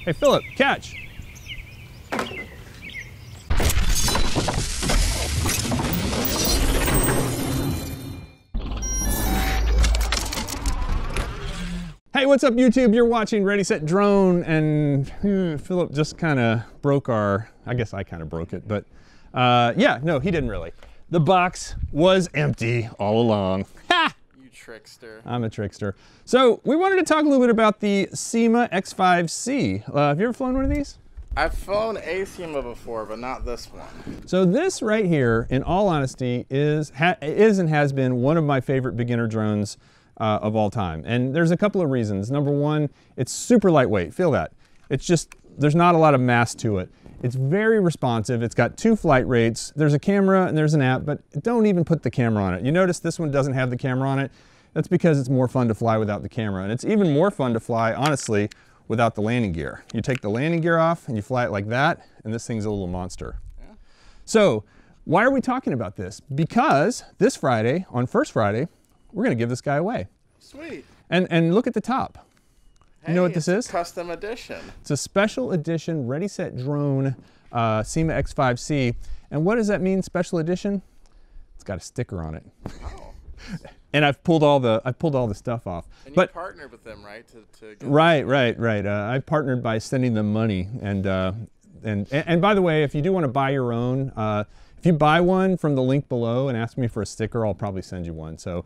Hey, Philip, catch. Hey, what's up YouTube? You're watching Ready, Set, Drone, and Philip just kind of broke our, I guess I kind of broke it, but yeah, no, he didn't really. The box was empty all along. Ha! You trickster. I'm a trickster. So we wanted to talk a little bit about the Syma X5C. Have you ever flown one of these? I've flown a Syma before, but not this one. So this right here, in all honesty, is and has been one of my favorite beginner drones of all time. And there's a couple of reasons. Number one, it's super lightweight. Feel that. It's just, there's not a lot of mass to it. It's very responsive. It's got 2 flight rates. There's a camera and there's an app, but don't even put the camera on it. You notice this one doesn't have the camera on it. That's because it's more fun to fly without the camera. And it's even more fun to fly, honestly, without the landing gear. You take the landing gear off and you fly it like that, and this thing's a little monster. Yeah. So why are we talking about this? Because this Friday, on First Friday, we're gonna give this guy away. Sweet. And look at the top. Hey, you know what this is? A custom edition. It's a special edition Ready, Set, Drone Syma X5C. And what does that mean, special edition? It's got a sticker on it. Oh. And I've pulled all the stuff off. And you partnered with them, right? Right. I partnered by sending them money. And by the way, if you do want to buy your own, if you buy one from the link below and ask me for a sticker, I'll probably send you one. So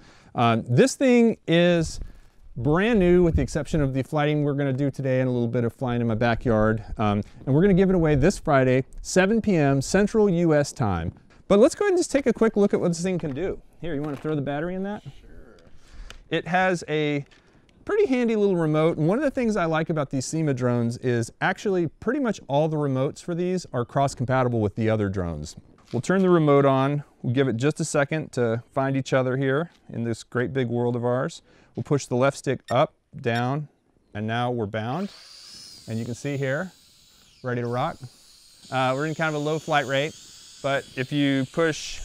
this thing is brand new with the exception of the flighting we're going to do today and a little bit of flying in my backyard. And we're going to give it away this Friday, 7 p.m. Central US time. But let's go ahead and just take a quick look at what this thing can do. Here, you want to throw the battery in that? Sure. It has a pretty handy little remote. And one of the things I like about these Syma drones is actually pretty much all the remotes for these are cross-compatible with the other drones. We'll turn the remote on. We'll give it just a second to find each other here in this great big world of ours. We'll push the left stick up, down, and now we're bound. And you can see here, ready to rock. We're in kind of a low flight rate, but if you push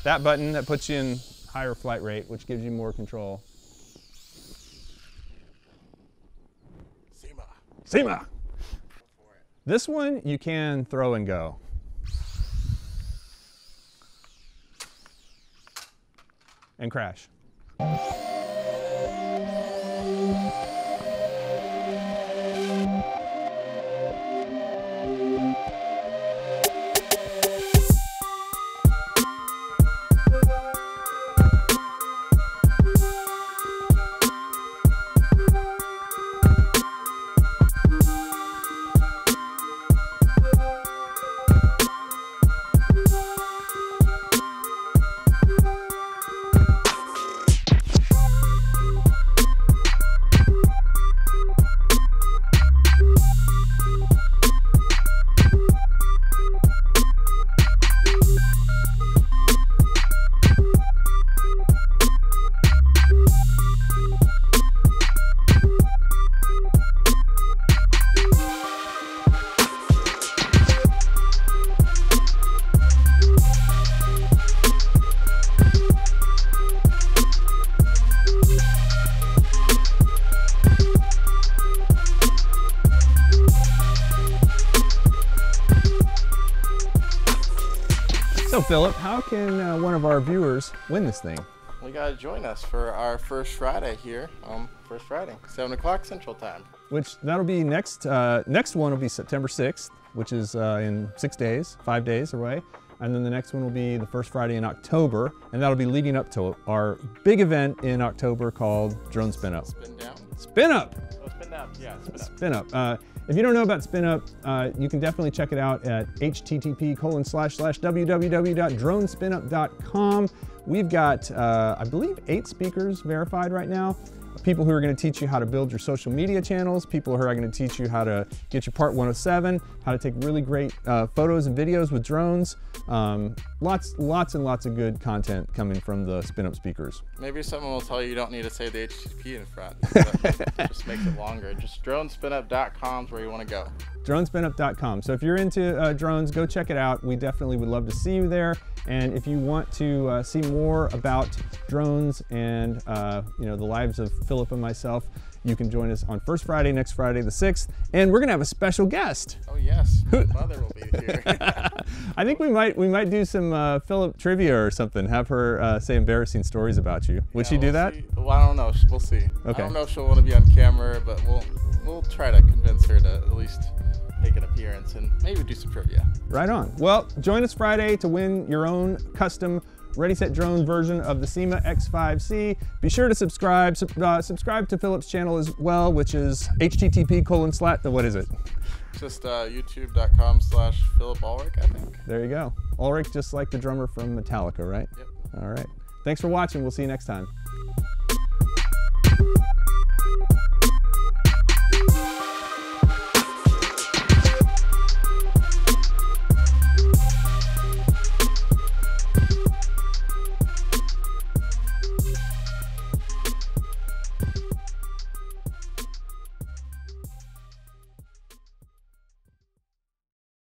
that button, that puts you in higher flight rate, which gives you more control. Syma! This one you can throw and go. And crash. So Philip, how can one of our viewers win this thing? We got to join us for our First Friday here. First Friday, 7 o'clock Central Time. Which that'll be next one will be September 6th, which is in 6 days, 5 days away. And then the next one will be the first Friday in October, and that'll be leading up to our big event in October called Drone Spin Up. Spin down? Spin Up! Oh, spin down, yeah, spin up. Spin Up. If you don't know about Spin Up, you can definitely check it out at http://www.dronespinup.com. We've got, I believe, 8 speakers verified right now. People who are going to teach you how to build your social media channels, people who are going to teach you how to get your Part 107, how to take really great photos and videos with drones. Lots and lots of good content coming from the Spin Up speakers. Maybe someone will tell you don't need to say the HTTP in front. Just makes it longer. Just dronespinup.com is where you want to go. Dronespinup.com. So if you're into drones, go check it out. We definitely would love to see you there. And if you want to see more about drones and the lives of Philip and myself, you can join us on First Friday, next Friday the 6th, and we're gonna have a special guest. Oh yes, my mother will be here. I think we might do some Philip trivia or something. Have her say embarrassing stories about you. Would she do that? See. Well, I don't know. We'll see. Okay. I don't know if she'll want to be on camera, but we'll try to convince her to at least make an appearance and maybe do some trivia. Right on. Well, join us Friday to win your own custom Ready Set Drone version of the Syma X5C. Be sure to subscribe. Subscribe to Philip's channel as well, which is http:// what is it? Just youtube.com/Philip Ulrich, I think. There you go. Ulrich, just like the drummer from Metallica, right? Yep. All right. Thanks for watching. We'll see you next time.